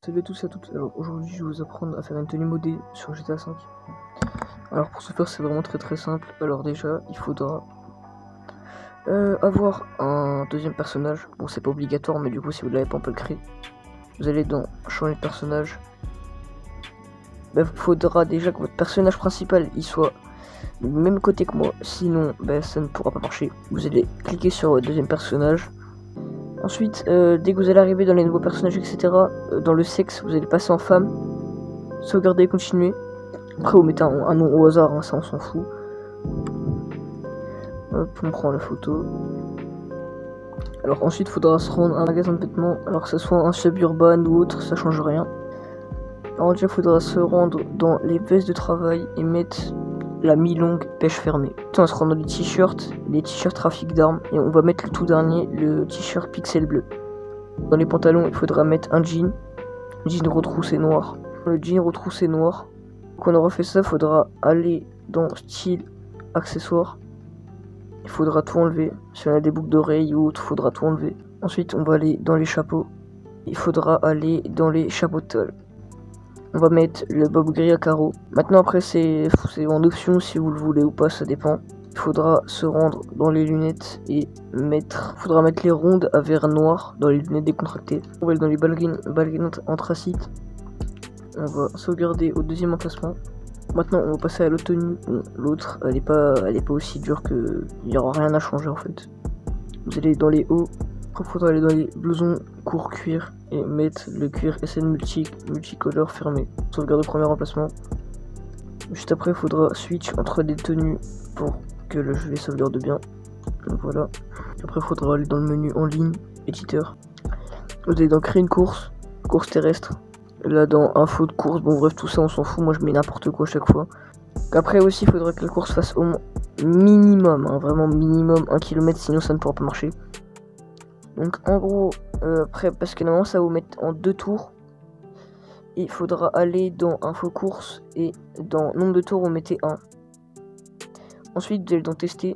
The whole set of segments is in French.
Salut à tous et à toutes, alors aujourd'hui je vais vous apprendre à faire une tenue modée sur GTA V. Alors pour ce faire c'est vraiment très simple. Alors déjà il faudra avoir un deuxième personnage. Bon c'est pas obligatoire mais du coup si vous l'avez pas on peut le créer. Vous allez dans changer de personnage. Il faudra déjà que votre personnage principal il soit du même côté que moi, sinon ça ne pourra pas marcher. Vous allez cliquer sur votre deuxième personnage. Ensuite, dès que vous allez arriver dans les nouveaux personnages, etc., dans le sexe, vous allez passer en femme, sauvegarder et continuer. Après, vous mettez un nom au hasard, hein, ça on s'en fout. Hop, on prend la photo. Alors ensuite, il faudra se rendre à un magasin de vêtements, alors que ce soit un suburban ou autre, ça change rien. Alors déjà, il faudra se rendre dans les vestes de travail et mettre la mi-longue pêche fermée. Ensuite, on va se rendre dans les t-shirts trafic d'armes, et on va mettre le tout dernier, le t-shirt pixel bleu. Dans les pantalons, il faudra mettre un jean retroussé noir. Le jean retroussé noir. Quand on aura fait ça, il faudra aller dans style accessoires. Il faudra tout enlever. Si on a des boucles d'oreilles ou autre, il faudra tout enlever. Ensuite, on va aller dans les chapeaux. Il faudra aller dans les chapeaux de tôle. On va mettre le bob gris à carreaux. Maintenant après c'est en option si vous le voulez ou pas, ça dépend. Il faudra se rendre dans les lunettes et faudra mettre les rondes à verre noir dans les lunettes décontractées. On va aller dans les ballerines anthracite. On va sauvegarder au deuxième emplacement. Maintenant on va passer à l'autre tenue. Bon, l'autre elle est pas aussi dure que il n'y aura rien à changer en fait. Vous allez dans les hauts. Après il faudra aller dans les blousons court cuir et mettre le cuir SN multicolore fermé. Sauvegarde au premier emplacement. Juste après il faudra switch entre des tenues pour que le jeu les sauvegarde bien. Donc voilà. Après il faudra aller dans le menu en ligne, éditeur. Vous allez dans créer une course terrestre. Là dans info de course, bon bref tout ça on s'en fout, moi je mets n'importe quoi à chaque fois. Après aussi il faudra que la course fasse au moins minimum, hein, vraiment minimum 1 km, sinon ça ne pourra pas marcher. Donc en gros, après, parce que normalement ça va vous mettre en 2 tours. Il faudra aller dans info course et dans nombre de tours vous mettez 1. Ensuite vous allez dans tester.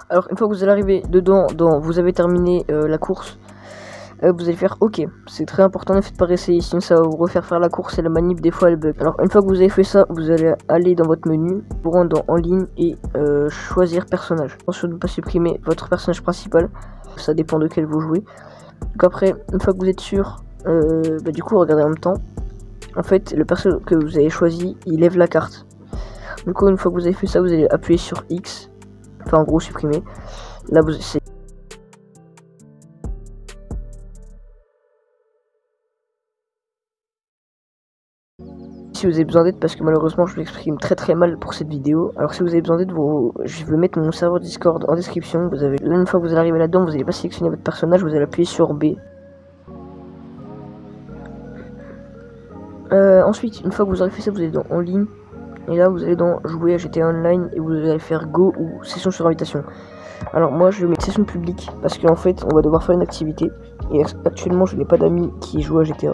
Alors une fois que vous allez arriver dedans, vous avez terminé la course. Vous allez faire OK, c'est très important, ne faites pas réessayer, sinon ça va vous refaire faire la course et la manip des fois elle bug. Alors une fois que vous avez fait ça, vous allez aller dans votre menu, vous rendre dans en ligne et choisir personnage. Attention de ne pas supprimer votre personnage principal, ça dépend de quel vous jouez. Donc après, une fois que vous êtes sûr, du coup regardez en même temps. En fait, le personnage que vous avez choisi, il lève la carte. Du coup une fois que vous avez fait ça, vous allez appuyer sur X, enfin en gros supprimer. Là c'est si vous avez besoin d'aide, parce que malheureusement je l'exprime très mal pour cette vidéo. Alors si vous avez besoin d'aide, je vais mettre mon serveur Discord en description. Vous avez là, une fois que vous allez arriver là-dedans, vous n'allez pas sélectionner votre personnage, vous allez appuyer sur B. Ensuite, une fois que vous aurez fait ça, vous allez dans en ligne. Et là vous allez dans jouer à GTA Online et vous allez faire go ou session sur invitation. Alors moi je mets session publique parce qu'en fait on va devoir faire une activité. Et actuellement je n'ai pas d'amis qui jouent à GTA.